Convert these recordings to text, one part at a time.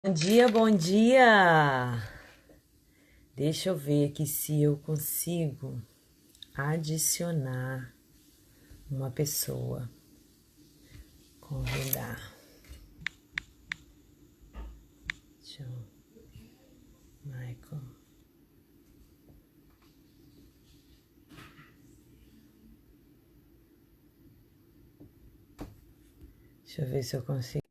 Bom dia, bom dia! Deixa eu ver aqui se eu consigo adicionar uma pessoa, convidar. Deixa eu, Michael. Deixa eu ver se eu consigo.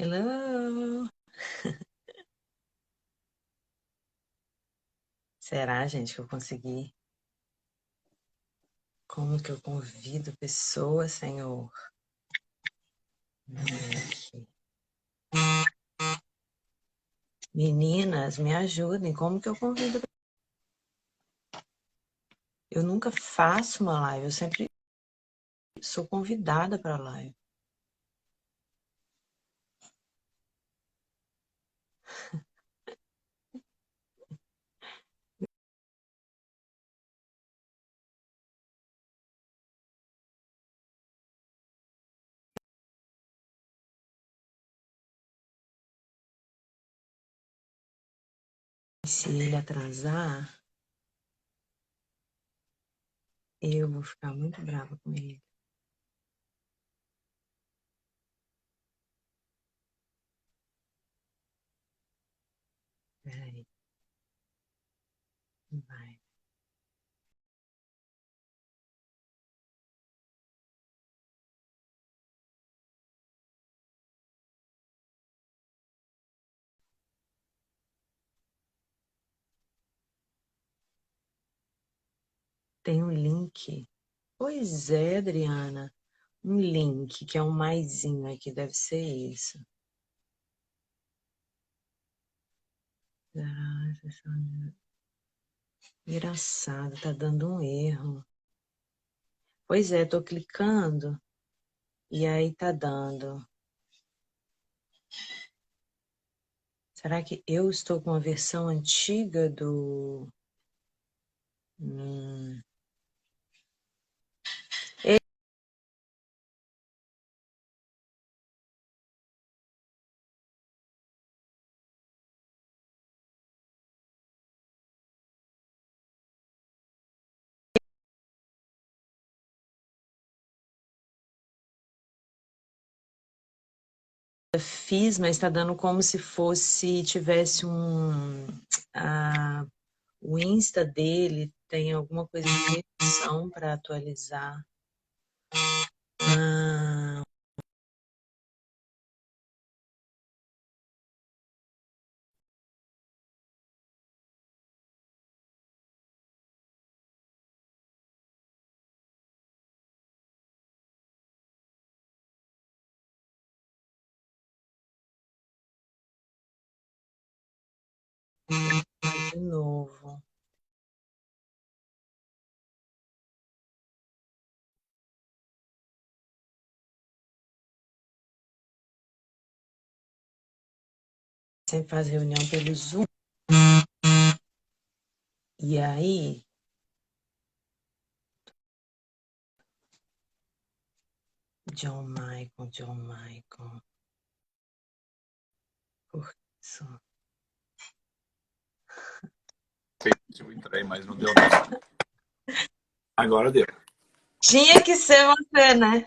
Hello! Será, gente, que eu consegui? Como que eu convido pessoas, Senhor? Aqui. Meninas, me ajudem. Como que eu convido? Eu nunca faço uma live, eu sempre sou convidada para live. Se ele atrasar, eu vou ficar muito brava com ele. Peraí, vai. Tem um link. Pois é, Adriana. Um link que é um maisinho aqui, deve ser isso. Engraçado, tá dando um erro. Pois é, tô clicando e aí tá dando. Será que eu estou com a versão antiga do... Hum. Eu fiz, mas tá dando como se fosse, tivesse um... o Insta dele tem alguma coisa de versão para atualizar. Ah, de novo. Sempre faz reunião pelo Zoom. E aí, John Michael. Por isso. Eu entrei, mas não deu não. Agora deu. Tinha que ser você, né?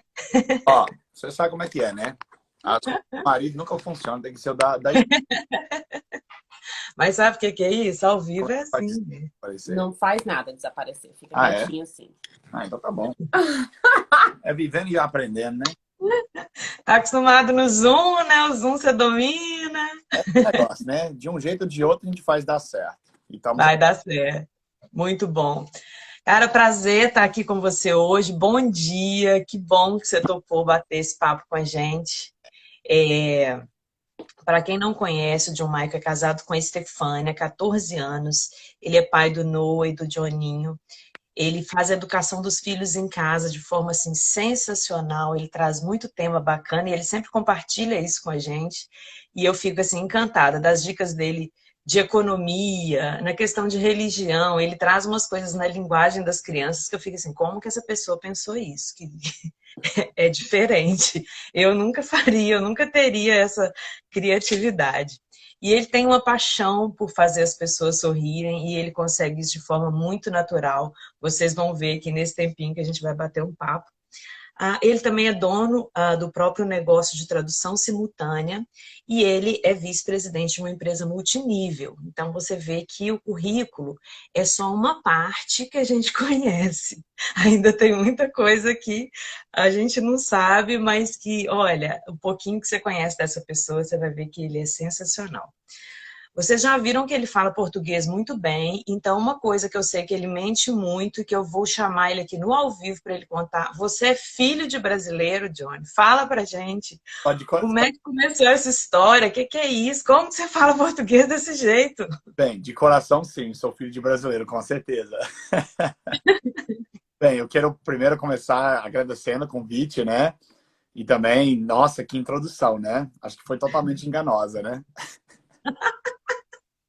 Ó, você sabe como é que é, né? As coisas do marido nunca funcionam, tem que ser o da esposa. Mas sabe o que que é isso? Ao Como vivo é é que vai assim, né? desaparecer? Não faz nada desaparecer, fica Ah, é? quietinho assim. Ah, então tá bom. É vivendo e aprendendo, né? Tá acostumado no Zoom, né? O Zoom você domina. É o negócio, né? De um jeito ou de outro a gente faz dar certo. E estamos Vai dar certo. Muito bom. Cara, prazer estar aqui com você hoje. Bom dia. Que bom que você topou bater esse papo com a gente. Para quem não conhece, o John Michael é casado com a Estefânia, 14 anos. Ele é pai do Noah e do Johninho. Ele faz a educação dos filhos em casa de forma assim sensacional. Ele traz muito tema bacana e ele sempre compartilha isso com a gente. E eu fico assim encantada das dicas dele de economia, na questão de religião. Ele traz umas coisas na linguagem das crianças que eu fico assim, como que essa pessoa pensou isso? Que é diferente. Eu nunca faria, eu nunca teria essa criatividade. E ele tem uma paixão por fazer as pessoas sorrirem e ele consegue isso de forma muito natural. Vocês vão ver que nesse tempinho que a gente vai bater um papo. Ele também é dono do próprio negócio de tradução simultânea e ele é vice-presidente de uma empresa multinível. Então, você vê que o currículo é só uma parte que a gente conhece. Ainda tem muita coisa que a gente não sabe, mas que, olha, o pouquinho que você conhece dessa pessoa, você vai ver que ele é sensacional. Vocês já viram que ele fala português muito bem, então uma coisa que eu sei que ele mente muito e que eu vou chamar ele aqui no ao vivo para ele contar. Você é filho de brasileiro, Johnny? Fala pra gente. Pode Como é que começou essa história? O que é isso? Como que você fala português desse jeito? Bem, de coração, sim. Sou filho de brasileiro, com certeza. Bem, eu quero primeiro começar agradecendo o convite, né? E também, nossa, que introdução, né? Acho que foi totalmente enganosa, né?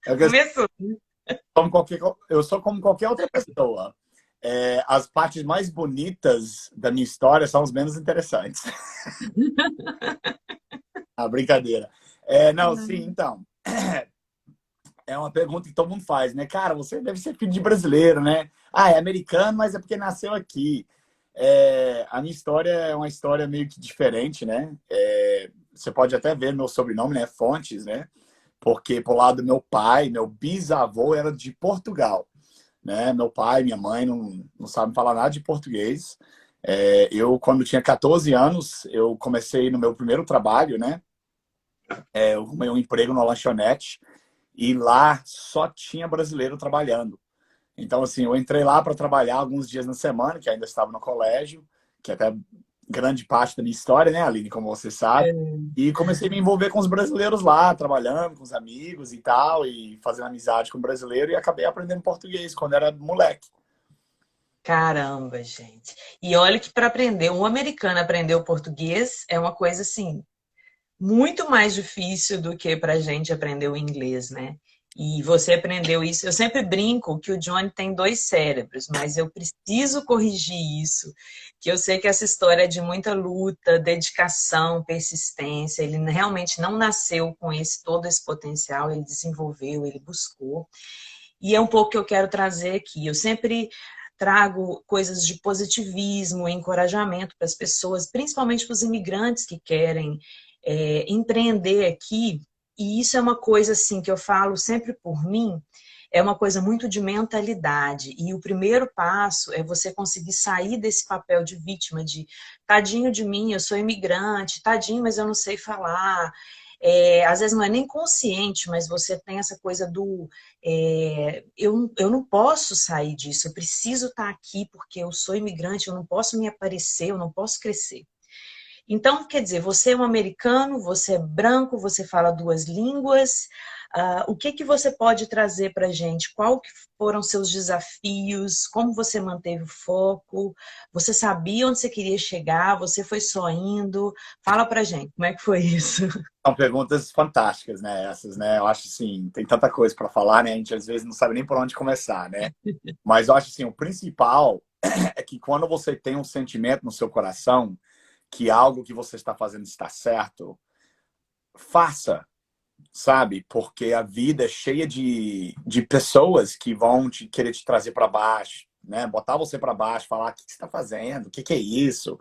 Começou. Eu sou como qualquer outra pessoa. As partes mais bonitas da minha história são as menos interessantes. Brincadeira. Não, sim, então. É uma pergunta que todo mundo faz, né? Cara, você deve ser filho de brasileiro, né? É americano, mas é porque nasceu aqui. A minha história é uma história meio que diferente, né? Você pode até ver meu sobrenome, né? Fontes, né? Porque pro lado do meu pai, meu bisavô era de Portugal, né? Meu pai, minha mãe não sabem falar nada de português. Eu, quando tinha 14 anos, eu comecei no meu primeiro trabalho, né? Eu arrumei um emprego na lanchonete e lá só tinha brasileiro trabalhando. Então, assim, eu entrei lá para trabalhar alguns dias na semana, que ainda estava no colégio, que até grande parte da minha história, né, Aline, como você sabe. E comecei a me envolver com os brasileiros lá, trabalhando com os amigos e tal, e fazendo amizade com o brasileiro, e acabei aprendendo português quando era moleque. Caramba, gente. E olha que para aprender, um americano aprender o português é uma coisa assim, muito mais difícil do que para a gente aprender o inglês, né? E você aprendeu isso. Eu sempre brinco que o Johnny tem dois cérebros, mas eu preciso corrigir isso, que eu sei que essa história é de muita luta, dedicação, persistência. Ele realmente não nasceu com todo esse potencial, ele desenvolveu, ele buscou. E é um pouco que eu quero trazer aqui. Eu sempre trago coisas de positivismo, encorajamento para as pessoas, principalmente para os imigrantes que querem empreender aqui. E isso é uma coisa assim que eu falo sempre por mim, é uma coisa muito de mentalidade. E o primeiro passo é você conseguir sair desse papel de vítima, de tadinho de mim, eu sou imigrante, tadinho, mas eu não sei falar. Às vezes não é nem consciente, mas você tem essa coisa do eu não posso sair disso, eu preciso estar aqui porque eu sou imigrante, eu não posso me aparecer, eu não posso crescer. Então, quer dizer, você é um americano, você é branco, você fala duas línguas. O que você pode trazer para a gente? Qual que foram seus desafios? Como você manteve o foco? Você sabia onde você queria chegar? Você foi só indo? Fala para a gente, como é que foi isso? São perguntas fantásticas, né? Essas, né? Eu acho assim, tem tanta coisa para falar, né? A gente às vezes não sabe nem por onde começar, né? Mas eu acho assim, o principal é que quando você tem um sentimento no seu coração que algo que você está fazendo está certo, faça, sabe? Porque a vida é cheia de pessoas que vão querer te trazer para baixo, né? Botar você para baixo, falar o que você está fazendo, o que é isso?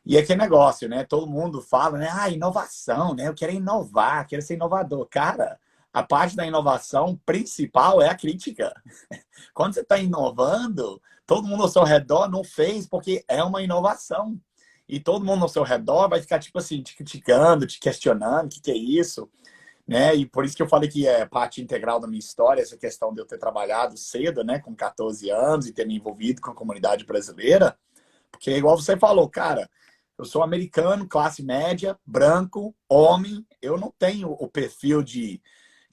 E é que negócio, né? Todo mundo fala, né? Inovação, né? Eu quero inovar, quero ser inovador. Cara, a parte da inovação principal é a crítica. Quando você está inovando, todo mundo ao seu redor não fez porque é uma inovação. E todo mundo ao seu redor vai ficar, tipo assim, te criticando, te questionando, o que é isso? Né? E por isso que eu falei que é parte integral da minha história, essa questão de eu ter trabalhado cedo, né? Com 14 anos e ter me envolvido com a comunidade brasileira. Porque, igual você falou, cara, eu sou americano, classe média, branco, homem. Eu não tenho o perfil de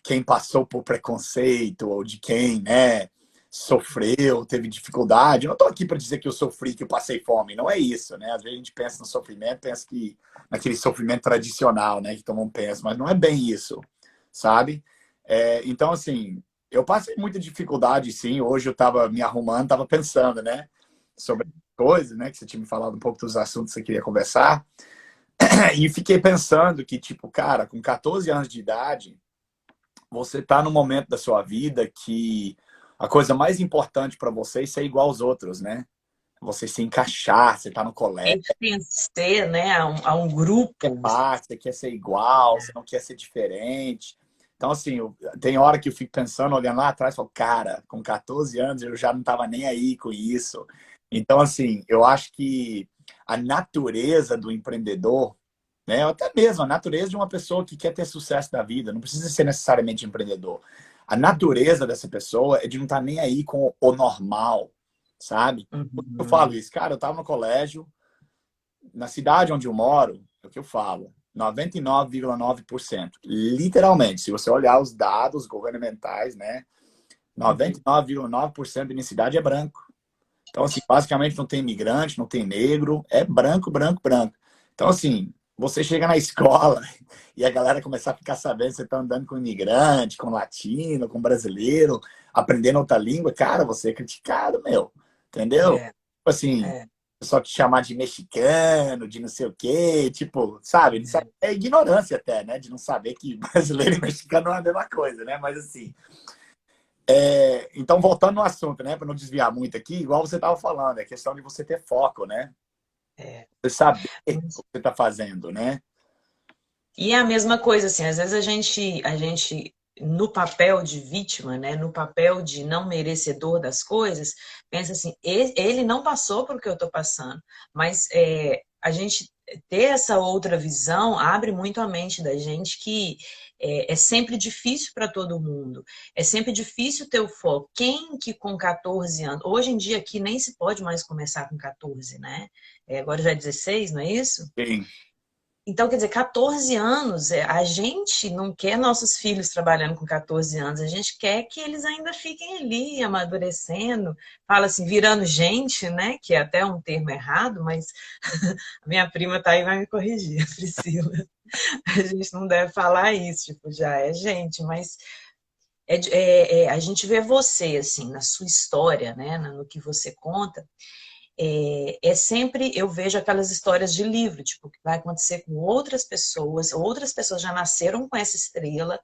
quem passou por preconceito ou de quem, né, sofreu, teve dificuldade. Eu não estou aqui para dizer que eu sofri, que eu passei fome. Não é isso, né? Às vezes a gente pensa no sofrimento, pensa que naquele sofrimento tradicional, né, que todo mundo pensa, mas não é bem isso, sabe? Então, assim, eu passei muita dificuldade, sim. Hoje eu estava me arrumando, estava pensando, né? Sobre coisas, né? Que você tinha me falado um pouco dos assuntos que você queria conversar. E fiquei pensando que, tipo, cara, com 14 anos de idade, você tá num momento da sua vida que a coisa mais importante para você é ser igual aos outros, né? Você se encaixar, você tá no colégio, Pertencer, né, a um grupo. você quer ser igual, você não quer ser diferente. Então, assim, tem hora que eu fico pensando, olhando lá atrás, falo, cara, com 14 anos eu já não tava nem aí com isso. Então, assim, eu acho que a natureza do empreendedor, né, ou até mesmo a natureza de uma pessoa que quer ter sucesso na vida, não precisa ser necessariamente empreendedor. A natureza dessa pessoa é de não estar nem aí com o normal, sabe? Eu falo Uhum. isso, cara, eu tava no colégio, na cidade onde eu moro, é o que eu falo, 99,9%. Literalmente, se você olhar os dados governamentais, né, 99,9% da minha cidade é branco. Então, assim, basicamente não tem imigrante, não tem negro, é branco, branco, branco. Então, assim, você chega na escola e a galera começar a ficar sabendo que você está andando com imigrante, com latino, com brasileiro, aprendendo outra língua, cara, você é criticado, meu. Entendeu? É, Tipo assim, é, só te chamar de mexicano, de não sei o quê, tipo, sabe? Isso é ignorância até, né? De não saber que brasileiro e mexicano não é a mesma coisa, né? Mas assim, então voltando no assunto, né? Para não desviar muito aqui, igual você estava falando, é questão de você ter foco, né? é. Você saber o que você está fazendo, né? E é a mesma coisa, assim, às vezes a gente, no papel de vítima, né, no papel de não merecedor das coisas, pensa assim, ele não passou por o que eu estou passando, mas a gente ter essa outra visão abre muito a mente da gente que é sempre difícil para todo mundo, é sempre difícil ter o foco. Quem que com 14 anos, hoje em dia aqui nem se pode mais começar com 14, né? Agora já é 16, não é isso? Sim. Então, quer dizer, 14 anos, a gente não quer nossos filhos trabalhando com 14 anos, a gente quer que eles ainda fiquem ali, amadurecendo, fala assim, virando gente, né? Que é até um termo errado, mas a minha prima tá aí e vai me corrigir, a Priscila. A gente não deve falar isso, tipo, já é gente, mas a gente vê você, assim, na sua história, né? No que você conta, sempre, eu vejo aquelas histórias de livro, tipo, que vai acontecer com outras pessoas já nasceram com essa estrela,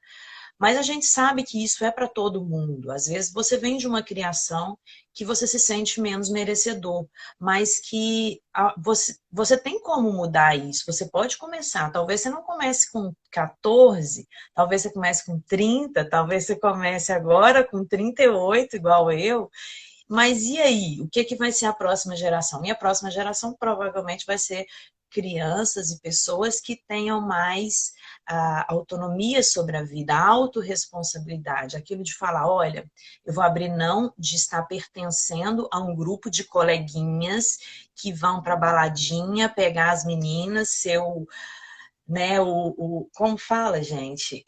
mas a gente sabe que isso é para todo mundo. Às vezes você vem de uma criação que você se sente menos merecedor, mas que você tem como mudar isso. Você pode começar. Talvez você não comece com 14, talvez você comece com 30, talvez você comece agora com 38, igual eu. Mas e aí? O que vai ser a próxima geração? E a próxima geração provavelmente vai ser crianças e pessoas que tenham mais autonomia sobre a vida, autorresponsabilidade, aquilo de falar, olha, eu vou abrir mão de estar pertencendo a um grupo de coleguinhas que vão para baladinha, pegar as meninas, ser né, como fala, gente?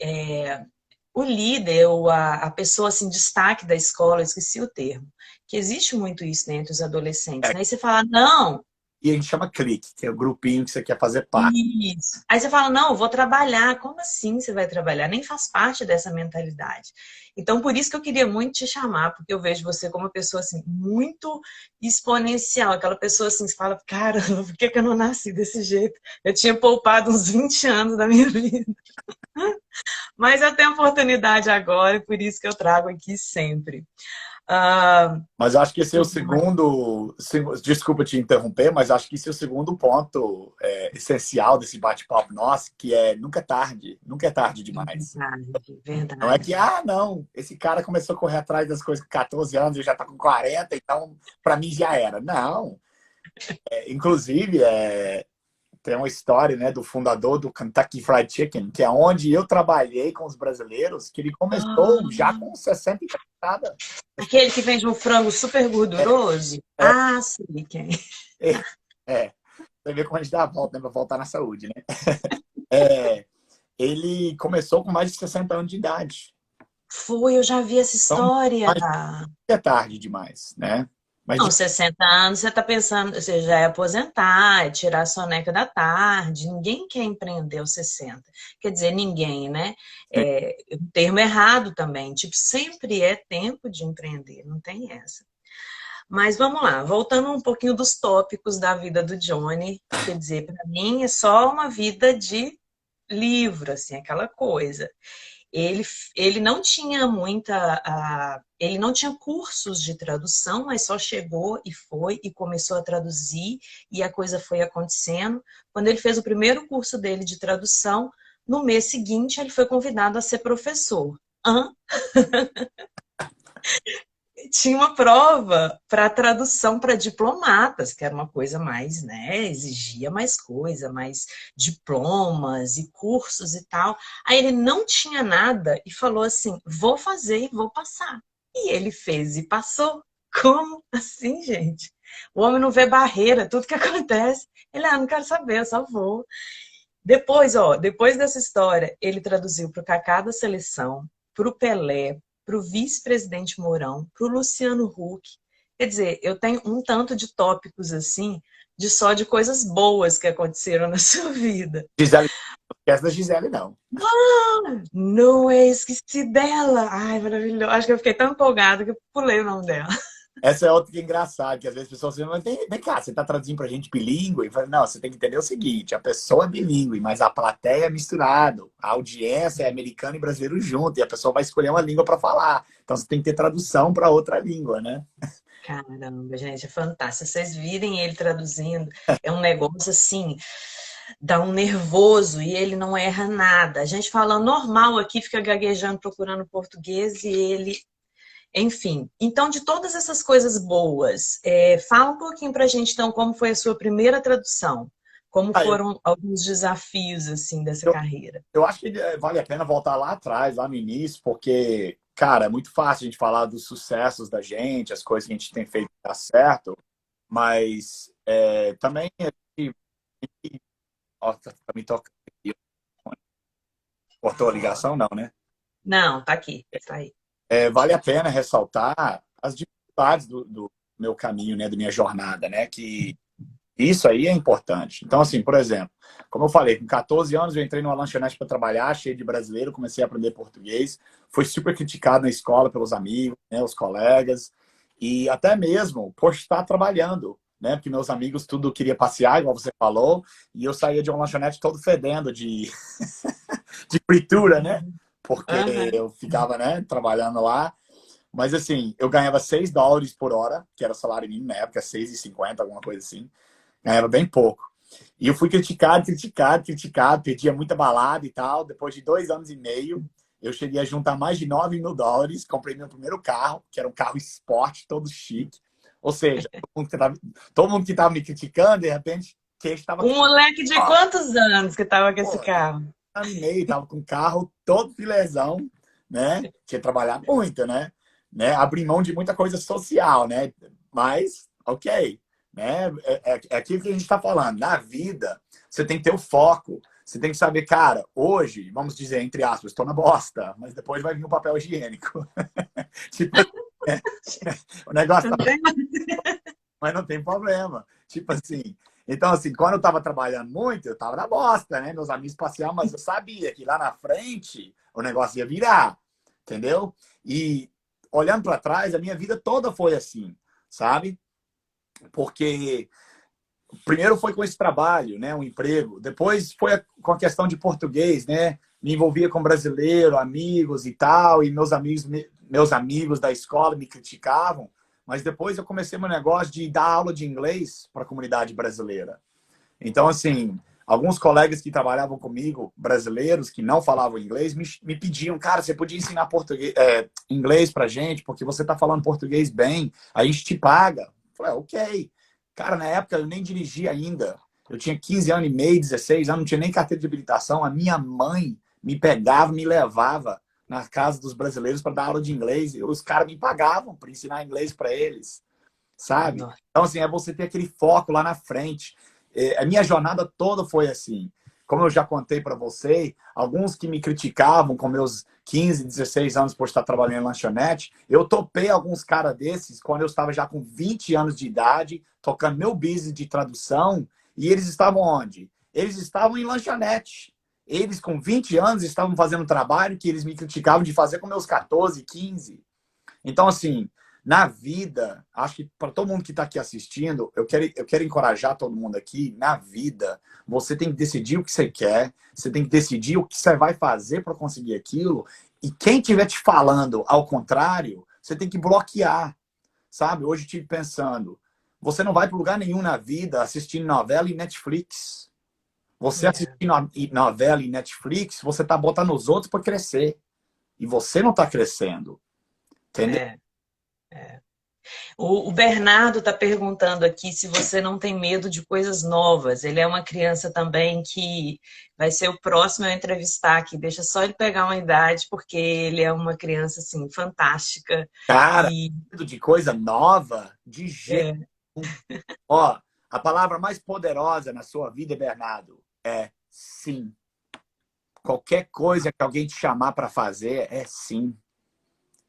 O líder ou a pessoa assim, destaque da escola, eu esqueci o termo, que existe muito isso, né, entre os adolescentes. Né? E você fala, não, E a gente chama clique, que é o grupinho que você quer fazer parte. isso. Aí você fala, não, eu vou trabalhar. Como assim você vai trabalhar? Nem faz parte dessa mentalidade. Então, por isso que eu queria muito te chamar, porque eu vejo você como uma pessoa assim, muito exponencial. Aquela pessoa assim, você fala, caramba, por que eu não nasci desse jeito? Eu tinha poupado uns 20 anos da minha vida. Mas eu tenho oportunidade agora, e por isso que eu trago aqui sempre. Ah, Mas acho que esse é o segundo. Desculpa te interromper, mas acho que esse é o segundo ponto essencial desse bate-papo nosso, que é nunca é tarde demais. verdade, Não é que, verdade. não, esse cara começou a correr atrás das coisas com 14 anos e já está com 40, então para mim já era. Não. Inclusive, tem uma história, né, do fundador do Kentucky Fried Chicken, que é onde eu trabalhei com os brasileiros, que ele começou já Ah, com 60 e cacetada. aquele que vende um frango super gorduroso? É, Ah, sei quem. é, é. Você vê como a gente dá a volta, né, para voltar na saúde, né? É, ele começou com mais de 60 anos de idade. Foi, eu já vi essa Então, história. mais é tarde demais, né? Mas Não, 60 anos você está pensando, você já é aposentar, é tirar a soneca da tarde. Ninguém quer empreender aos 60. Quer dizer, ninguém, né? É um termo errado também. Tipo, sempre é tempo de empreender, não tem essa. Mas vamos lá, voltando um pouquinho dos tópicos da vida do Johnny. Quer dizer, para mim é só uma vida de livro, assim, aquela coisa. Ele, ele não tinha ele não tinha cursos de tradução, mas só chegou e foi e começou a traduzir e a coisa foi acontecendo. Quando ele fez o primeiro curso dele de tradução, no mês seguinte ele foi convidado a ser professor. Hã? Tinha uma prova para tradução para diplomatas, que era uma coisa mais, né, exigia mais coisa, mais diplomas e cursos e tal. Aí ele não tinha nada e falou assim: vou fazer e vou passar. E ele fez e passou. Como assim, gente? O homem não vê barreira, tudo que acontece. Ele, não quero saber, eu só vou. Depois, ó, depois dessa história, ele traduziu para o Kaká da Seleção, para o Pelé, para o vice-presidente Mourão, para o Luciano Huck. Quer dizer, eu tenho um tanto de tópicos assim, de só de coisas boas que aconteceram na sua vida. Gisele, não esquece da Gisele, não. Não é, esqueci dela. Ai, maravilhoso. Acho que eu fiquei tão empolgada que eu pulei o nome dela. Essa é outra que é engraçada, que às vezes as pessoas dizem, mas vem cá, você tá traduzindo pra gente bilíngue? Eu falo, não, você tem que entender o seguinte, a pessoa é bilíngue, mas a plateia é misturado. A audiência é americano e brasileiro junto, e a pessoa vai escolher uma língua para falar. Então você tem que ter tradução para outra língua, né? Caramba, gente, é fantástico. Se vocês virem ele traduzindo, é um negócio assim, dá um nervoso e ele não erra nada. A gente falando normal aqui, fica gaguejando, procurando português e ele. Enfim, então de todas essas coisas boas, fala um pouquinho pra gente então como foi a sua primeira tradução, como Ah, eu, foram alguns desafios assim dessa eu, carreira. eu acho que vale a pena voltar lá atrás, lá no início, porque, cara, é muito fácil a gente falar dos sucessos da gente, as coisas que a gente tem feito dar certo, mas também ó, tá me tocando aqui. Cortou a ligação, não, né? Não, tá aqui, tá aí. Vale a pena ressaltar as dificuldades do meu caminho, né, da minha jornada, né, que isso aí é importante. Então, assim, por exemplo, como eu falei, com 14 anos eu entrei numa lanchonete para trabalhar, cheio de brasileiro, comecei a aprender português, fui super criticado na escola pelos amigos, né, os colegas, e até mesmo por estar trabalhando, né, porque meus amigos tudo queria passear, igual você falou, e eu saía de uma lanchonete todo fedendo de, de fritura, né, porque Aham. eu ficava, né, trabalhando lá. Mas assim, eu ganhava $6 por hora, que era o salário mínimo na época, 6,50, alguma coisa assim. Ganhava bem pouco. E eu fui criticado, perdia muita balada e tal. Depois de 2 anos e meio, eu cheguei a juntar mais de $9.000, comprei meu primeiro carro, que era um carro esporte, todo chique. Ou seja, todo mundo que estava me criticando, de repente, que estava Um moleque de quantos anos que tava com esse pô, carro? 1 ano e meio, tava com o carro todo filezão, né? Tinha trabalhado muito, né? Abri mão de muita coisa social, né? Mas, ok, né? É aquilo que a gente está falando. Na vida, você tem que ter o foco. Você tem que saber, cara, hoje, vamos dizer, entre aspas, estou na bosta, mas depois vai vir um papel higiênico. Tipo, é, o negócio tá, Não tem mais. mas não tem problema. Tipo assim, então assim, quando eu tava trabalhando muito, eu tava na bosta, né? Meus amigos passeavam, mas eu sabia que lá na frente o negócio ia virar, entendeu? E olhando para trás, a minha vida toda foi assim, sabe? Porque primeiro foi com esse trabalho, né, um emprego. Depois foi com a questão de português, né? Me envolvia com brasileiro, amigos e tal, e meus amigos da escola me criticavam. Mas depois eu comecei meu negócio de dar aula de inglês para a comunidade brasileira. Então, assim, alguns colegas que trabalhavam comigo, brasileiros, que não falavam inglês, me pediam, cara, você podia ensinar inglês pra gente, porque você tá falando português bem, a gente te paga. Eu falei, ok. Cara, na época eu nem dirigia ainda. Eu tinha 15 anos e meio, 16 anos, não tinha nem carteira de habilitação. A minha mãe me pegava, me levava na casa dos brasileiros para dar aula de inglês. E os caras me pagavam para ensinar inglês para eles, sabe? Nossa. Então, assim, é você ter aquele foco lá na frente. A minha jornada toda foi assim. como eu já contei para você, alguns que me criticavam com meus 15, 16 anos por estar trabalhando em lanchonete, eu topei alguns caras desses quando eu estava já com 20 anos de idade, tocando meu business de tradução, e eles estavam onde? Eles estavam em lanchonete. Eles, com 20 anos, estavam fazendo um trabalho que eles me criticavam de fazer com meus 14, 15. Então, assim, na vida, acho que para todo mundo que está aqui assistindo, eu quero encorajar todo mundo aqui, na vida, você tem que decidir o que você quer, você tem que decidir o que você vai fazer para conseguir aquilo, e quem estiver te falando ao contrário, você tem que bloquear, sabe? Hoje eu estive pensando, você não vai para lugar nenhum na vida assistindo novela e Netflix. Você assistindo novela e Netflix, você está botando os outros para crescer, e você não está crescendo, entendeu? É. O Bernardo está perguntando aqui se você não tem medo de coisas novas. Ele é uma criança também que vai ser o próximo a entrevistar aqui. Deixa só ele pegar uma idade, porque ele é uma criança assim, fantástica. Cara, E medo de coisa nova, de jeito. é, Ó, a palavra mais poderosa na sua vida, Bernardo, é sim. Qualquer coisa que alguém te chamar para fazer é sim.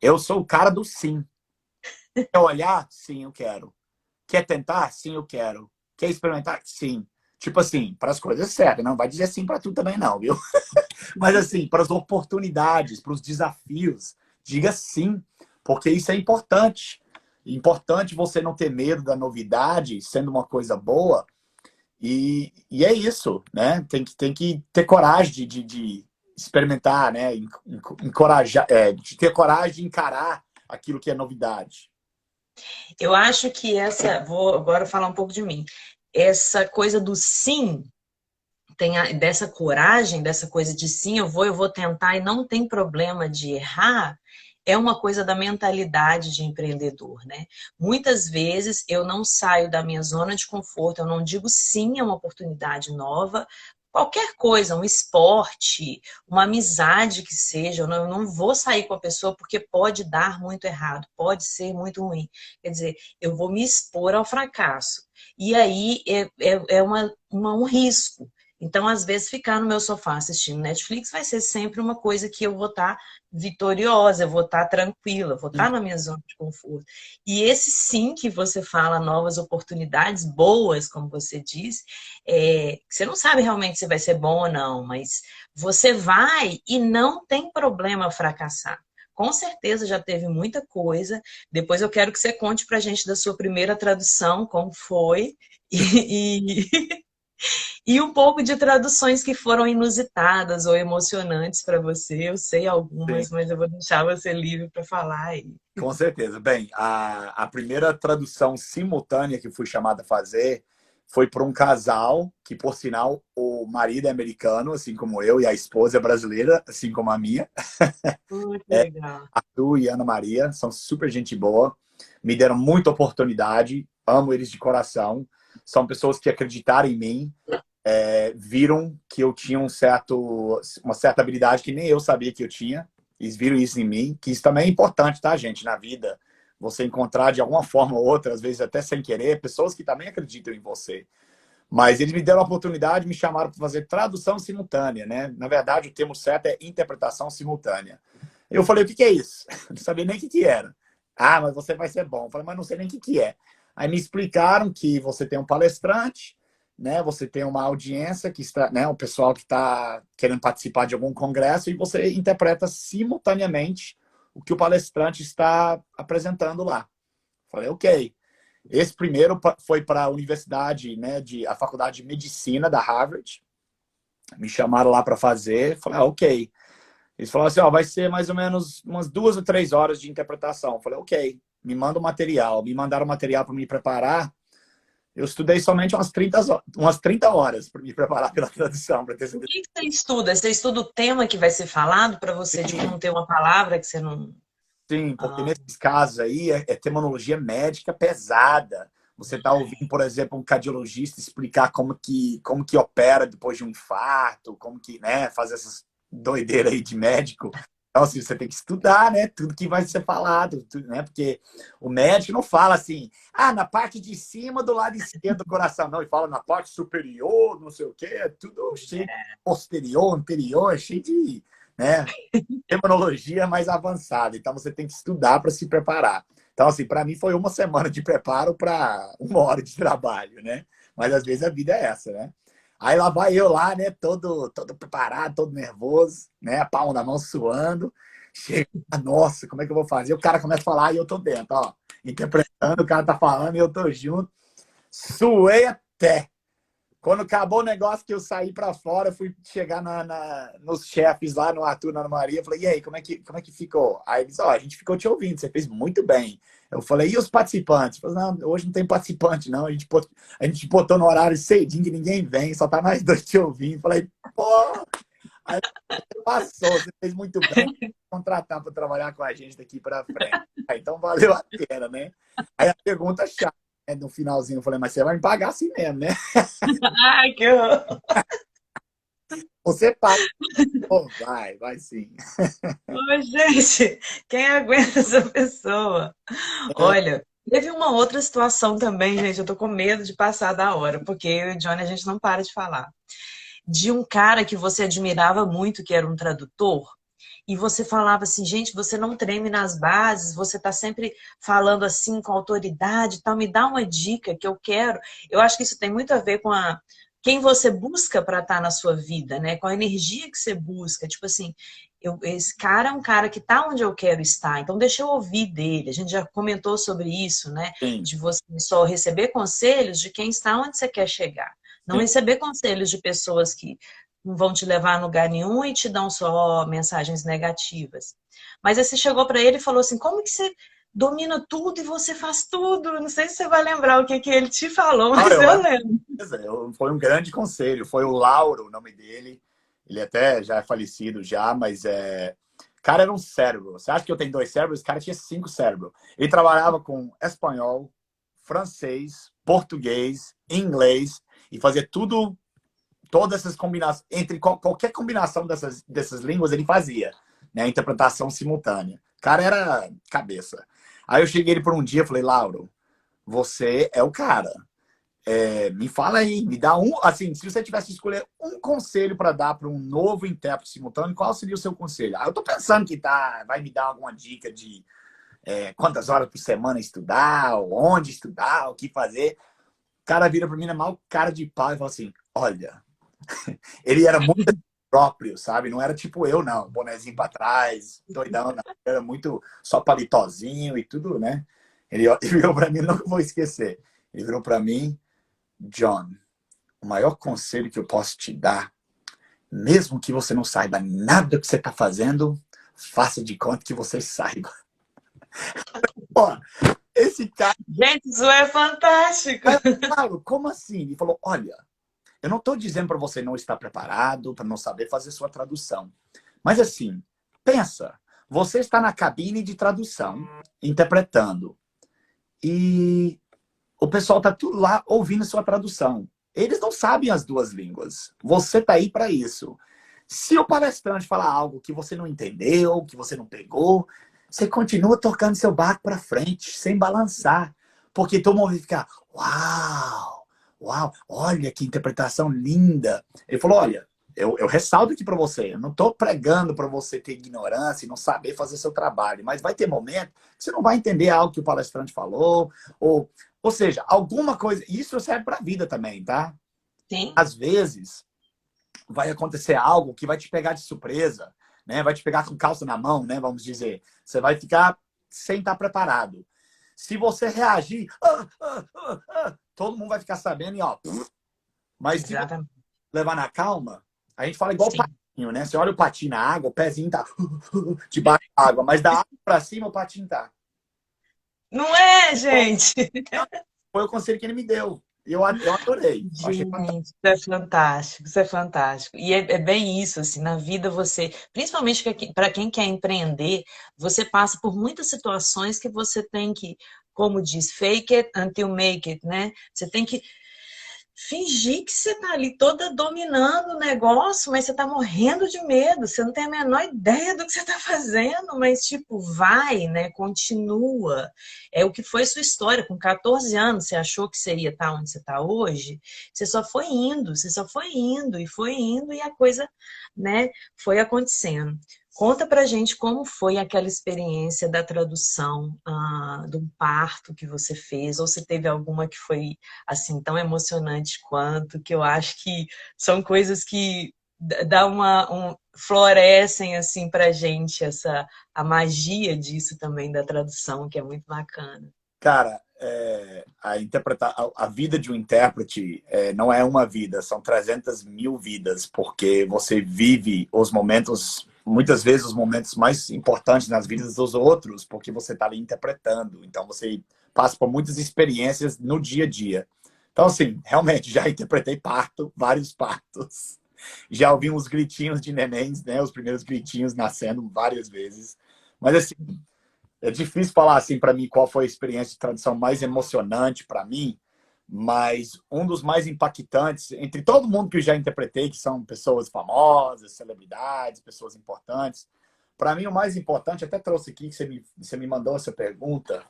Eu sou o cara do sim. Quer olhar? Sim, eu quero. Quer tentar? Sim, eu quero. Quer experimentar? Sim. Tipo assim, para as coisas certas. Não vai dizer sim para tudo também não, viu? Mas assim, para as oportunidades, para os desafios, diga sim, porque isso é importante. Importante você não ter medo da novidade, sendo uma coisa boa. E é isso, né? Tem que ter coragem de experimentar, né? Encorajar, de ter coragem de encarar aquilo que é novidade. eu acho que vou agora falar um pouco de mim. Essa coisa do sim, dessa coragem, dessa coisa de sim, eu vou tentar e não tem problema de errar, é uma coisa da mentalidade de empreendedor, né? Muitas vezes eu não saio da minha zona de conforto, eu não digo sim a uma oportunidade nova, qualquer coisa, um esporte, uma amizade que seja, eu não vou sair com a pessoa porque pode dar muito errado, pode ser muito ruim. Quer dizer, eu vou me expor ao fracasso. E aí é um risco. Então, às vezes, ficar no meu sofá assistindo Netflix vai ser sempre uma coisa que eu vou estar vitoriosa, eu vou estar tranquila, eu vou estar na minha zona de conforto. E esse sim que você fala, novas oportunidades boas, como você diz, você não sabe realmente se vai ser bom ou não, mas você vai e não tem problema fracassar. Com certeza já teve muita coisa. Depois eu quero que você conte pra gente da sua primeira tradução, como foi. E um pouco de traduções que foram inusitadas ou emocionantes para você. Eu sei Sim, algumas, mas eu vou deixar você livre para falar aí. com certeza. Bem, a primeira tradução simultânea que fui chamado a fazer foi para um casal que, por sinal, o marido é americano, assim como eu, e a esposa é brasileira, assim como a minha. Que legal. Arthur e Ana Maria, são super gente boa, me deram muita oportunidade, amo eles de coração. São pessoas que acreditaram em mim, viram que eu tinha uma certa habilidade que nem eu sabia que eu tinha. Eles viram isso em mim, que isso também é importante, tá, gente, na vida. Você encontrar de alguma forma ou outra, às vezes até sem querer, pessoas que também acreditam em você. Mas eles me deram a oportunidade, me chamaram para fazer tradução simultânea, né? Na verdade, o termo certo é interpretação simultânea. Eu falei, o que é isso? Não sabia nem o que era. Ah, mas você vai ser bom. Eu falei, mas não sei nem o que é. Aí me explicaram que você tem um palestrante, né? Você tem uma audiência que está, né? O pessoal que está querendo participar de algum congresso e você interpreta simultaneamente o que o palestrante está apresentando lá. Falei, ok. Esse primeiro foi para a universidade, né? A faculdade de medicina da Harvard. Me chamaram lá para fazer. Falei, ok. Eles falaram assim, ó, vai ser mais ou menos umas 2 ou 3 horas de interpretação. Eu falei, ok, me manda o material. Me mandaram o material para me preparar. Eu estudei somente umas 30 horas para me preparar pela tradução. Para ter O certeza. que você estuda? Você estuda o tema que vai ser falado para você, tipo, não ter uma palavra que você não. Sim, porque Ah, nesses casos aí é terminologia médica pesada. Você está ouvindo, por exemplo, um cardiologista explicar como que opera depois de um infarto, como que, né, faz essas doideiras aí de médico. Então, assim, você tem que estudar, né? Tudo que vai ser falado, tudo, né? Porque o médico não fala assim, na parte de cima do lado esquerdo do coração. Não, ele fala na parte superior, não sei o quê. É tudo cheio de posterior, anterior, é cheio de, né? Terminologia mais avançada. Então, você tem que estudar para se preparar. Então, assim, para mim foi uma semana de preparo para uma hora de trabalho, né? Mas às vezes a vida é essa, né? Aí lá vai eu lá, né? Todo preparado, todo nervoso, né? A palma na mão suando. Chega, nossa, como é que eu vou fazer? O cara começa a falar e eu tô dentro, ó. Interpretando, o cara tá falando e eu tô junto. Suei até. Quando acabou o negócio que eu saí para fora, fui chegar nos chefes lá, no Arthur, na Ana Maria, falei, e aí, como é que ficou? Aí eles, a gente ficou te ouvindo, você fez muito bem. Eu falei, e os participantes? Eu falei, não, hoje não tem participante, não. A gente botou no horário cedinho que ninguém vem, só tá nós dois te ouvindo. Falei, pô! Aí passou, você fez muito bem, contratar para trabalhar com a gente daqui para frente. Aí, então valeu a pena, né? Aí a pergunta chata, né? No finalzinho eu falei, mas você vai me pagar assim mesmo, né? Ai, que horror. Você paga. Pô, vai sim. Ô, gente, quem aguenta essa pessoa? Olha, teve uma outra situação também, gente. Eu tô com medo de passar da hora, porque eu e o Johnny a gente não para de falar. De um cara que você admirava muito, que era um tradutor, e você falava assim, gente, você não treme nas bases, você tá sempre falando assim com autoridade, e tal, me dá uma dica que eu quero. Eu acho que isso tem muito a ver com quem você busca para estar na sua vida, né? Com a energia que você busca. Tipo assim, esse cara é um cara que tá onde eu quero estar, então deixa eu ouvir dele. A gente já comentou sobre isso, né? Sim, De você só receber conselhos de quem está onde você quer chegar. Não sim. receber conselhos de pessoas que não vão te levar a lugar nenhum e te dão só mensagens negativas. Mas aí você chegou para ele e falou assim, como que você domina tudo e você faz tudo? Não sei se você vai lembrar o que ele te falou, Não, mas eu lembro. foi um grande conselho. Foi o Lauro, o nome dele. Ele até já é falecido já, mas o cara era um cérebro. Você acha que eu tenho 2 cérebros? Esse cara tinha 5 cérebros. Ele trabalhava com espanhol, francês, português, inglês e fazia tudo, todas essas combinações, entre qualquer combinação dessas línguas ele fazia, né? Interpretação simultânea. O cara era cabeça. Aí eu cheguei ele por um dia e falei, Lauro, você é o cara. Me fala aí, me dá assim, se você tivesse que escolher um conselho para dar para um novo intérprete simultâneo, qual seria o seu conselho? Eu tô pensando que vai me dar alguma dica de quantas horas por semana estudar, onde estudar, o que fazer. O cara vira para mim na maior cara de pau e fala assim, olha, ele era muito próprio, sabe? Não era tipo eu, não, bonezinho para trás, doidão, não. Era muito só palitozinho e tudo, né? Ele virou para mim, nunca vou esquecer. Ele virou para mim, John, o maior conselho que eu posso te dar, mesmo que você não saiba nada que você está fazendo, faça de conta que você saiba. Pô, esse cara... Gente, isso é fantástico. Claro, como assim? Ele falou, olha, eu não estou dizendo para você não estar preparado, para não saber fazer sua tradução. Mas assim, pensa, você está na cabine de tradução, interpretando, e o pessoal está tudo lá ouvindo sua tradução. Eles não sabem as duas línguas. Você está aí para isso. Se o palestrante falar algo que você não entendeu, que você não pegou, você continua tocando seu barco para frente, sem balançar. Porque todo mundo vai ficar, uau, uau, olha que interpretação linda. Ele falou, olha, eu ressalto aqui para você, eu não estou pregando para você ter ignorância e não saber fazer seu trabalho, mas vai ter momento que você não vai entender algo que o palestrante falou, ou seja, alguma coisa, isso serve para a vida também, tá? Sim. Às vezes, vai acontecer algo que vai te pegar de surpresa, né? Vai te pegar com calça na mão, né? Vamos dizer. Você vai ficar sem estar preparado. Se você reagir, todo mundo vai ficar sabendo e ó. Mas se você levar na calma, a gente fala igual o patinho, né? Você olha o patinho na água, o pezinho tá debaixo da água, mas da água para cima o patinho tá. Não é, gente? Foi o conselho que ele me deu. Eu adorei. Gente, isso é fantástico, isso é fantástico. E é bem isso, assim, na vida você, principalmente para quem quer empreender, você passa por muitas situações que você tem que, como diz, fake it until make it, né? Você tem que fingir que você tá ali toda dominando o negócio, mas você tá morrendo de medo, você não tem a menor ideia do que você tá fazendo, mas tipo, vai, né? Continua. É o que foi sua história. Com 14 anos, você achou que você ia estar onde você está hoje? Você só foi indo, você só foi indo, e a coisa, né, foi acontecendo. Conta pra gente como foi aquela experiência da tradução, do parto que você fez, ou se teve alguma que foi assim tão emocionante quanto, que eu acho que são coisas que florescem assim pra gente a magia disso também da tradução, que é muito bacana. Cara, a vida de um intérprete não é uma vida, são 300 mil vidas, porque você vive os momentos, muitas vezes os momentos mais importantes nas vidas dos outros, porque você está ali interpretando. Então você passa por muitas experiências no dia a dia. Então, assim, realmente, já interpretei parto, vários partos. Já ouvi uns gritinhos de nenéns, né? Os primeiros gritinhos nascendo várias vezes. Mas, assim, é difícil falar assim para mim qual foi a experiência de tradução mais emocionante para mim, mas um dos mais impactantes, entre todo mundo que eu já interpretei, que são pessoas famosas, celebridades, pessoas importantes, para mim o mais importante, até trouxe aqui que você me mandou essa pergunta,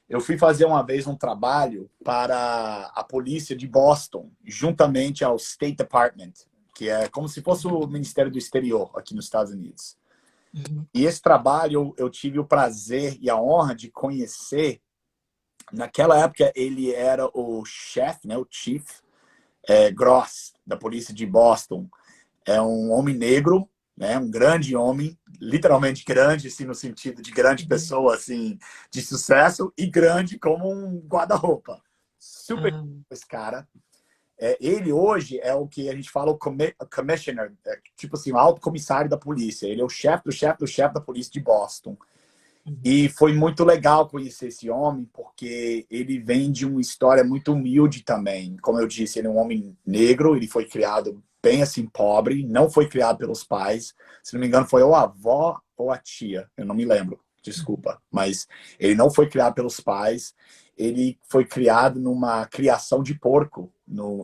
eu fui fazer uma vez um trabalho para a polícia de Boston, juntamente ao State Department, que é como se fosse o Ministério do Exterior aqui nos Estados Unidos. Uhum. E esse trabalho eu tive o prazer e a honra de conhecer. Naquela época ele era o chefe, né, o chief Gross da polícia de Boston. É um homem negro, né, um grande homem, literalmente grande, assim, no sentido de grande pessoa, assim, de sucesso, e grande como um guarda-roupa. Super Uhum. esse cara. Ele hoje é o que a gente fala o commissioner, tipo assim, o alto comissário da polícia. Ele é o chefe do chefe do chefe da polícia de Boston. Uhum. E foi muito legal conhecer esse homem, porque ele vem de uma história muito humilde também. Como eu disse, ele é um homem negro, ele foi criado bem assim, pobre, não foi criado pelos pais. Se não me engano, foi ou a avó ou a tia, eu não me lembro, desculpa. Mas ele não foi criado pelos pais, ele foi criado numa criação de porco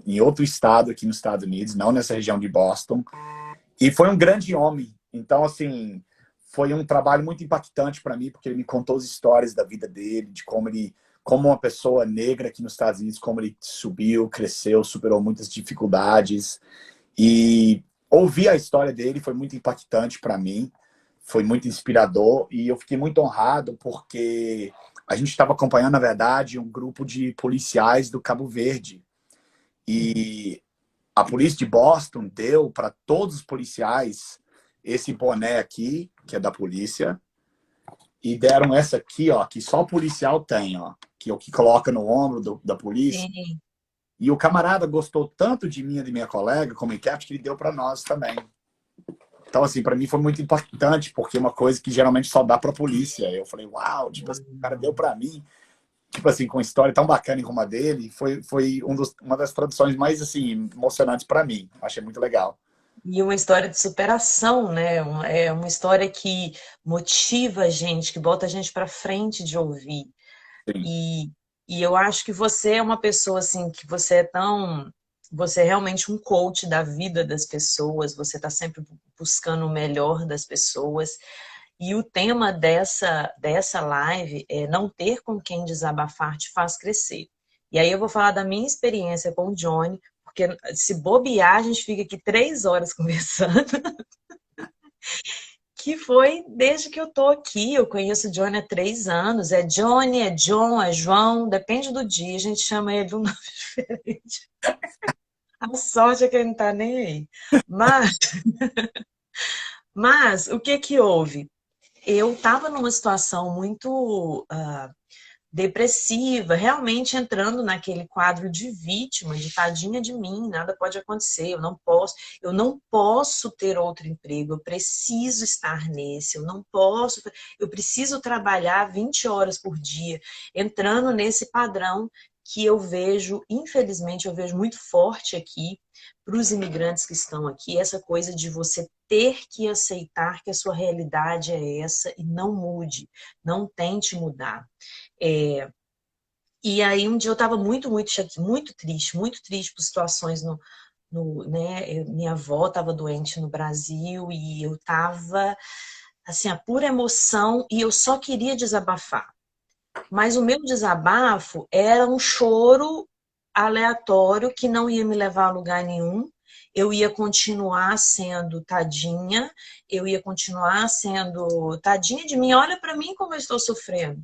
em outro estado aqui nos Estados Unidos, não nessa região de Boston. E foi um grande homem. Então, assim, foi um trabalho muito impactante para mim, porque ele me contou as histórias da vida dele, de como uma pessoa negra aqui nos Estados Unidos, como ele subiu, cresceu, superou muitas dificuldades. E ouvir a história dele foi muito impactante para mim, foi muito inspirador, e eu fiquei muito honrado porque a gente estava acompanhando, na verdade, um grupo de policiais do Cabo Verde. E a polícia de Boston deu para todos os policiais esse boné aqui, que é da polícia, e deram essa aqui, ó, que só o policial tem, ó, que é o que coloca no ombro da polícia. Sim. E o camarada gostou tanto de mim e de minha colega, como intérprete, que ele deu para nós também. Então, assim, para mim foi muito impactante, porque é uma coisa que geralmente só dá para a polícia. Eu falei, uau, tipo assim, o cara deu para mim, tipo assim, com uma história tão bacana como a dele, foi uma das traduções mais, assim, emocionantes para mim. Achei muito legal. E uma história de superação, né? É uma história que motiva a gente, que bota a gente para frente de ouvir. Sim. E, e eu acho que você é uma pessoa assim, que você é realmente um coach da vida das pessoas, você está sempre buscando o melhor das pessoas. E o tema dessa live é não ter com quem desabafar te faz crescer. E aí eu vou falar da minha experiência com o Johnny, porque se bobear, a gente fica aqui 3 horas conversando. Que foi desde que eu tô aqui. Eu conheço o Johnny há 3 anos. É Johnny, é John, é João, depende do dia. A gente chama ele de um nome diferente. A sorte é que ele não tá nem aí. Mas, mas o que que houve? Eu estava numa situação muito depressiva, realmente entrando naquele quadro de vítima, de tadinha de mim, nada pode acontecer, eu não posso ter outro emprego, eu preciso estar nesse, eu preciso trabalhar 20 horas por dia, entrando nesse padrão que eu vejo, infelizmente, eu vejo muito forte aqui para os imigrantes que estão aqui, essa coisa de você ter que aceitar que a sua realidade é essa e não mude, não tente mudar. É, E aí um dia eu estava muito triste por situações né? Minha avó estava doente no Brasil e eu estava, assim, a pura emoção e eu só queria desabafar. Mas o meu desabafo era um choro aleatório que não ia me levar a lugar nenhum. Eu ia continuar sendo tadinha, eu ia continuar sendo tadinha de mim. Olha para mim como eu estou sofrendo.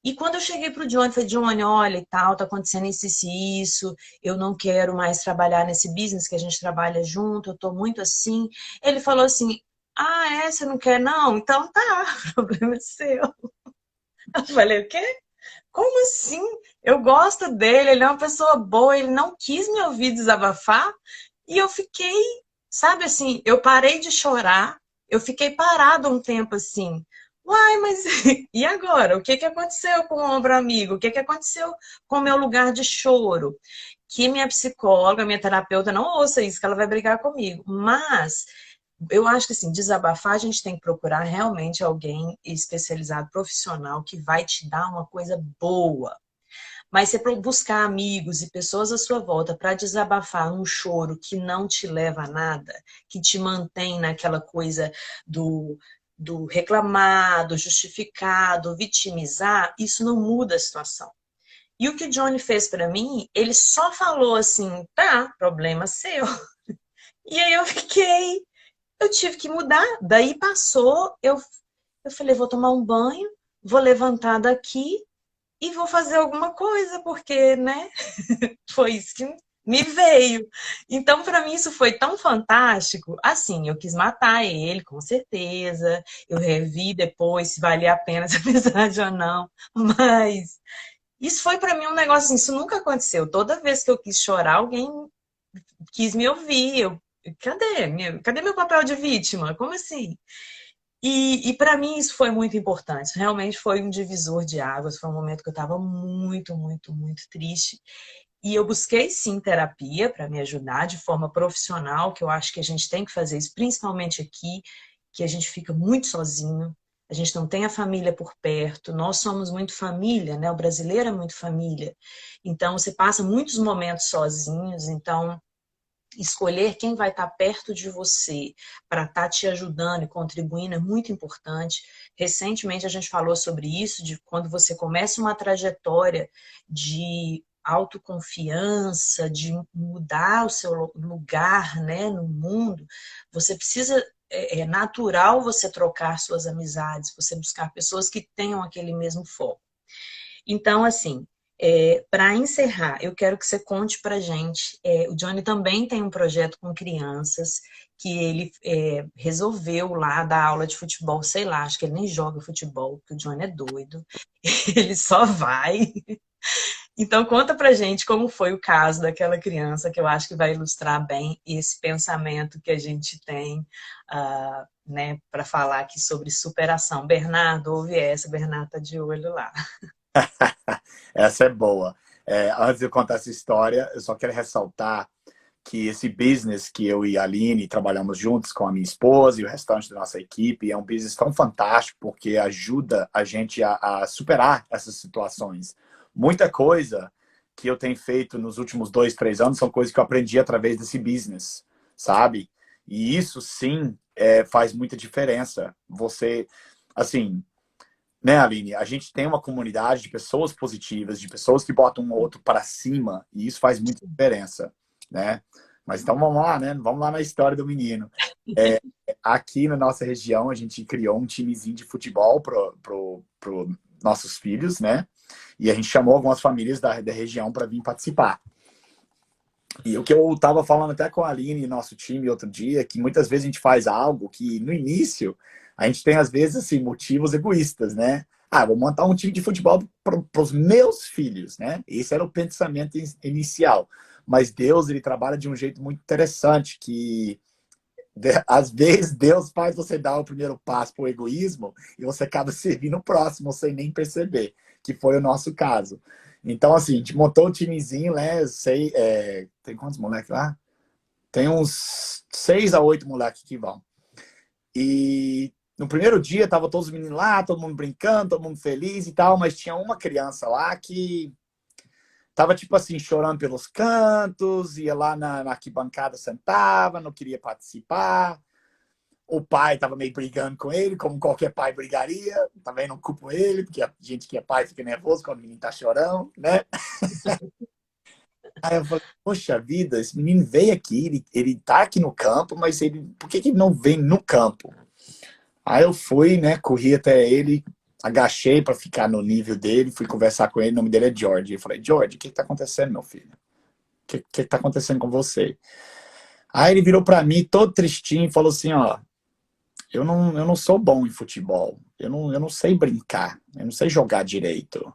E quando eu cheguei pro Johnny, falei, Johnny, olha e tal, tá acontecendo isso e isso, eu não quero mais trabalhar nesse business que a gente trabalha junto, eu tô muito assim. Ele falou assim, ah, é? Você não quer não? Então tá, o problema é seu. Eu falei, o quê? Como assim? Eu gosto dele, ele é uma pessoa boa, ele não quis me ouvir desabafar. E eu fiquei, sabe assim, eu parei de chorar, eu fiquei parada um tempo assim. Uai, mas e agora? O que que aconteceu com o ombro amigo? O que que aconteceu com o meu lugar de choro? Que minha psicóloga, minha terapeuta não ouça isso, que ela vai brigar comigo. Mas eu acho que assim, desabafar a gente tem que procurar realmente alguém especializado, profissional, que vai te dar uma coisa boa. Mas você buscar amigos e pessoas à sua volta para desabafar um choro que não te leva a nada, que te mantém naquela coisa do reclamar, do justificar, do vitimizar, isso não muda a situação. E o que o Johnny fez para mim, ele só falou assim, tá, problema seu. E aí eu tive que mudar. Daí passou, eu falei, vou tomar um banho, vou levantar daqui e vou fazer alguma coisa, porque, né, foi isso que me veio. Então, para mim, isso foi tão fantástico. Assim, eu quis matar ele, com certeza. Eu revi depois se valia a pena essa amizade ou não. Mas isso foi para mim um negócio assim, isso nunca aconteceu. Toda vez que eu quis chorar, alguém quis me ouvir. Cadê meu papel de vítima? Como assim? E para mim isso foi muito importante. Realmente foi um divisor de águas. Foi um momento que eu estava muito triste. E eu busquei sim terapia para me ajudar de forma profissional, que eu acho que a gente tem que fazer isso, principalmente aqui, que a gente fica muito sozinho. A gente não tem a família por perto. Nós somos muito família, né? O brasileiro é muito família. Então você passa muitos momentos sozinhos. Então escolher quem vai estar perto de você para estar te ajudando e contribuindo é muito importante. Recentemente a gente falou sobre isso, de quando você começa uma trajetória de autoconfiança, de mudar o seu lugar, né, no mundo, você precisa, é natural você trocar suas amizades, você buscar pessoas que tenham aquele mesmo foco. Então, assim, para encerrar, eu quero que você conte para gente. O Johnny também tem um projeto com crianças que ele resolveu lá dar aula de futebol, sei lá, acho que ele nem joga futebol, porque o Johnny é doido, ele só vai. Então, conta pra gente como foi o caso daquela criança, que eu acho que vai ilustrar bem esse pensamento que a gente tem, né, para falar aqui sobre superação. Bernardo, ouve essa, Bernardo tá de olho lá. Essa é boa. Antes de eu contar essa história, eu só quero ressaltar que esse business que eu e a Aline trabalhamos juntos com a minha esposa e o restante da nossa equipe é um business tão fantástico porque ajuda a gente a superar essas situações. Muita coisa que eu tenho feito nos últimos 2, 3 anos são coisas que eu aprendi através desse business, sabe? E isso, sim, faz muita diferença. Você, assim, né, Aline? A gente tem uma comunidade de pessoas positivas, de pessoas que botam um outro para cima, e isso faz muita diferença, né? Mas então vamos lá, né? Vamos lá na história do menino. Aqui na nossa região, a gente criou um timezinho de futebol pro nossos filhos, né? E a gente chamou algumas famílias da região para vir participar. E o que eu estava falando até com a Aline e nosso time outro dia, que muitas vezes a gente faz algo que no início a gente tem às vezes assim motivos egoístas, né? Vou montar um time de futebol para os meus filhos, né? Esse era o pensamento inicial. Mas Deus, ele trabalha de um jeito muito interessante, que às vezes Deus faz você dar o primeiro passo para o egoísmo e você acaba servindo o próximo sem nem perceber, que foi o nosso caso. Então, assim, a gente montou um timezinho, né? Tem quantos moleques lá? Tem uns 6 a 8 moleques que vão. E no primeiro dia, tava todos os meninos lá, todo mundo brincando, todo mundo feliz e tal, mas tinha uma criança lá que tava tipo assim, chorando pelos cantos, ia lá na arquibancada, sentava, não queria participar. O pai tava meio brigando com ele, como qualquer pai brigaria. Também não culpo ele, porque a gente que é pai fica nervoso quando o menino tá chorando, né? Aí eu falei, poxa vida, esse menino veio aqui, ele tá aqui no campo, mas por que ele não vem no campo? Aí eu fui, né, corri até ele, agachei para ficar no nível dele, fui conversar com ele, o nome dele é George. Eu falei, George, o que tá acontecendo, meu filho? O que tá acontecendo com você? Aí ele virou para mim, todo tristinho, e falou assim, ó, eu não sou bom em futebol, eu não sei brincar, eu não sei jogar direito.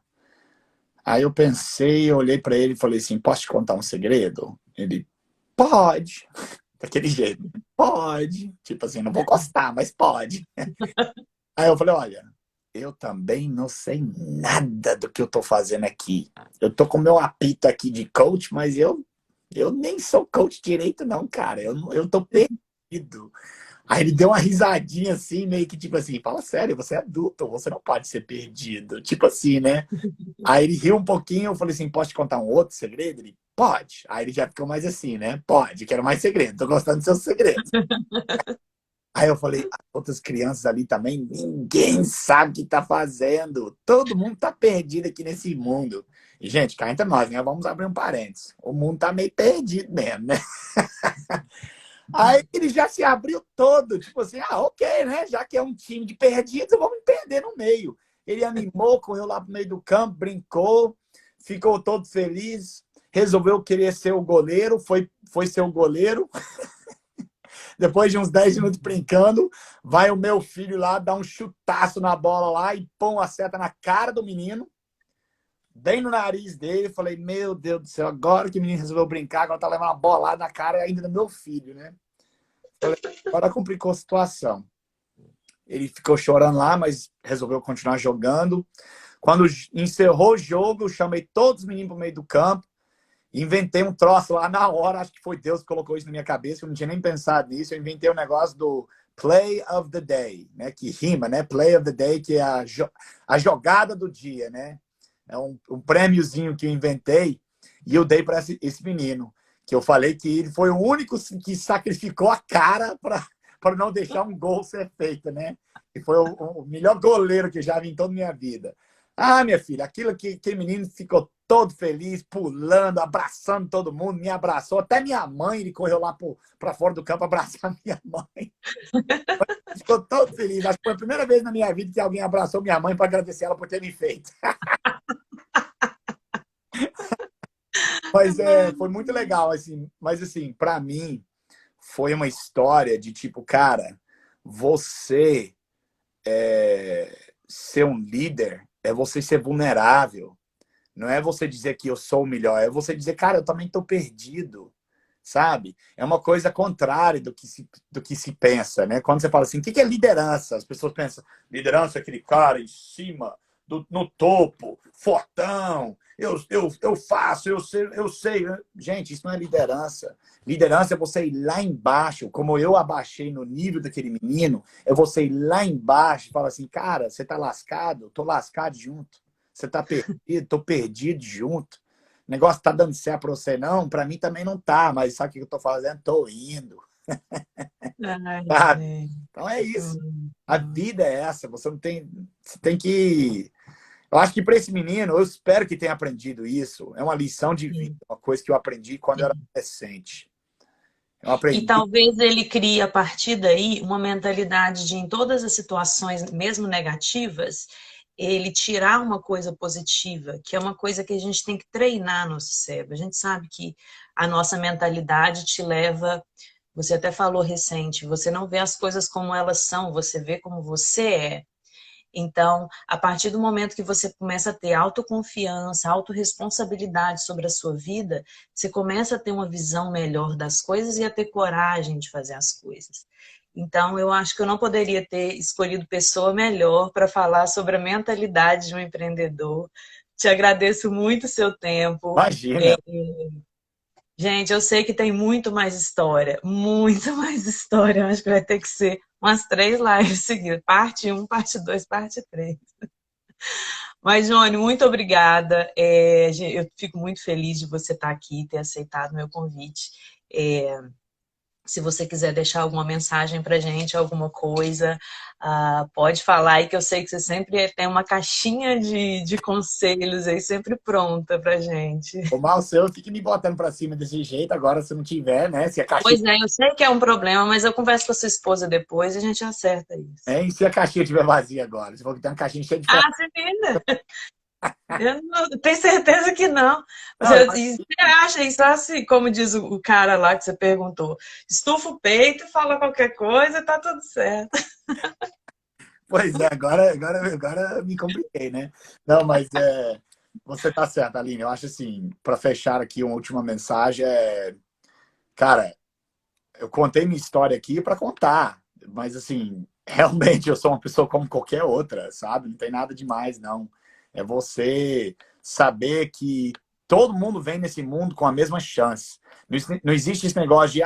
Aí eu pensei, olhei para ele e falei assim, posso te contar um segredo? Ele, pode. Daquele jeito, pode. Tipo assim, não vou gostar, mas pode. Aí eu falei, olha, eu também não sei nada do que eu tô fazendo aqui. Eu tô com meu apito aqui de coach, mas eu nem sou coach direito não, cara. Eu tô perdido. Aí ele deu uma risadinha assim, meio que tipo assim, fala sério, você é adulto, você não pode ser perdido. Tipo assim, né? Aí ele riu um pouquinho, eu falei assim, posso te contar um outro segredo? Ele, pode. Aí ele já ficou mais assim, né? Pode, quero mais segredo, tô gostando dos seus segredos. Aí eu falei, as outras crianças ali também, ninguém sabe o que tá fazendo. Todo mundo tá perdido aqui nesse mundo. E, gente, cá entre nós, né? Vamos abrir um parênteses. O mundo tá meio perdido mesmo, né? Aí ele já se abriu todo, tipo assim, ok, né? Já que é um time de perdidos, vamos me perder no meio. Ele animou, correu lá pro meio do campo, brincou, ficou todo feliz, resolveu querer ser o goleiro, foi ser o goleiro. Depois de uns 10 minutos brincando, vai o meu filho lá, dá um chutaço na bola lá e pão, acerta na cara do menino, bem no nariz dele. Falei, meu Deus do céu, agora que o menino resolveu brincar, agora tá levando uma bolada na cara ainda do meu filho, né? Falei, agora complicou a situação. Ele ficou chorando lá, mas resolveu continuar jogando. Quando encerrou o jogo, eu chamei todos os meninos pro meio do campo. Inventei um troço lá na hora, acho que foi Deus que colocou isso na minha cabeça, eu não tinha nem pensado nisso. Eu inventei um negócio do Play of the Day, né? Que rima, né? Play of the Day, que é a jogada do dia, né? É um prêmiozinho que eu inventei e eu dei para esse menino, que eu falei que ele foi o único que sacrificou a cara para não deixar um gol ser feito, né? E foi o melhor goleiro que eu já vi em toda a minha vida. Ah, minha filha, aquele menino ficou todo feliz, pulando, abraçando todo mundo, me abraçou. Até minha mãe, ele correu lá para fora do campo abraçar minha mãe. Ficou todo feliz. Acho que foi a primeira vez na minha vida que alguém abraçou minha mãe para agradecer ela por ter me feito. Mas foi muito legal, assim. Mas, assim, para mim, foi uma história de tipo, cara, você ser um líder é você ser vulnerável. Não é você dizer que eu sou o melhor, é você dizer, cara, eu também estou perdido, sabe? É uma coisa contrária do que se pensa, né? Quando você fala assim, o que é liderança? As pessoas pensam, liderança é aquele cara em cima, no topo, fortão, eu faço, eu sei. Gente, isso não é liderança. Liderança é você ir lá embaixo, como eu abaixei no nível daquele menino, é você ir lá embaixo e falar assim, cara, você tá lascado? Eu tô lascado junto. Você tá perdido? Tô perdido junto. O negócio tá dando certo pra você, não? Pra mim também não tá, mas sabe o que eu tô fazendo? Tô indo. Ai, Sabe? gente. Então é isso. A vida é essa. Você não tem. Você tem que. Eu acho que para esse menino, eu espero que tenha aprendido isso. É uma lição de vida, Sim, uma coisa que eu aprendi quando eu era sim. adolescente. Eu E aprendi. talvez ele crie a partir daí uma mentalidade de, em todas as situações, mesmo negativas, ele tirar uma coisa positiva, que é uma coisa que a gente tem que treinar nosso cérebro. A gente sabe que a nossa mentalidade te leva, você até falou recente, você não vê as coisas como elas são, você vê como você é. Então, a partir do momento que você começa a ter autoconfiança, autorresponsabilidade sobre a sua vida, você começa a ter uma visão melhor das coisas e a ter coragem de fazer as coisas. Então, eu acho que eu não poderia ter escolhido pessoa melhor para falar sobre a mentalidade de um empreendedor. Te agradeço muito o seu tempo. Imagina. Gente, eu sei que tem muito mais história, muito mais história. Eu acho que vai ter que ser umas 3 lives seguidas. Parte 1, parte 2, parte 3. Mas, Johnny, muito obrigada. Eu fico muito feliz de você estar aqui, ter aceitado meu convite. É, Se você quiser deixar alguma mensagem para gente, alguma coisa, pode falar aí, que eu sei que você sempre tem uma caixinha de conselhos aí sempre pronta para gente. O mal seu fica me botando pra cima desse jeito, agora se não tiver, né? Se a caixinha, Pois é, eu sei que é um problema, mas eu converso com a sua esposa depois e a gente acerta isso. hein? Se a caixinha tiver vazia agora, se for que tem uma caixinha cheia de ferro. Ah, você ainda? Eu não tenho certeza que não. Não, E você acha isso assim, como diz o cara lá que você perguntou, estufa o peito, fala qualquer coisa e tá tudo certo. pois é, agora me compliquei, né? Não, mas você tá certo, Aline. Eu acho assim, para fechar aqui uma última mensagem, cara, eu contei minha história aqui para contar, mas assim, realmente eu sou uma pessoa como qualquer outra, sabe? Não tem nada demais, não. É você saber que todo mundo vem nesse mundo com a mesma chance. Não existe esse negócio de,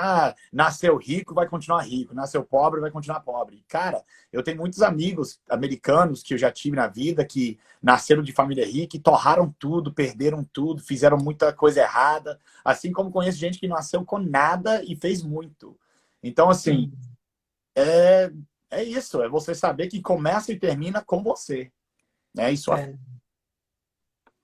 nasceu rico, vai continuar rico, nasceu pobre, vai continuar pobre. Cara, eu tenho muitos amigos americanos que eu já tive na vida que nasceram de família rica e torraram tudo, perderam tudo, fizeram muita coisa errada. Assim como conheço gente que nasceu com nada e fez muito. Então, assim, Sim, é, é isso. É você saber que começa e termina com você. É isso. é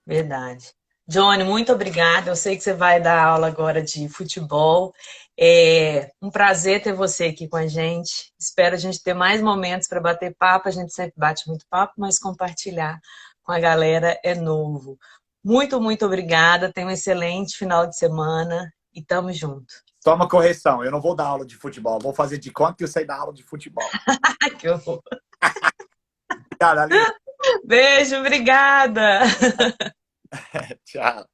verdade. Johnny, muito obrigada. Eu sei que você vai dar aula agora de futebol. É um prazer ter você aqui com a gente. Espero a gente ter mais momentos para bater papo. A gente sempre bate muito papo, mas compartilhar com a galera é novo. Muito, muito obrigada. Tenha um excelente final de semana e tamo junto. Só uma correção, eu não vou dar aula de futebol, vou fazer de conta que eu sei dar aula de futebol. Ai, que horror. Cara, Aline, Beijo, obrigada. tchau.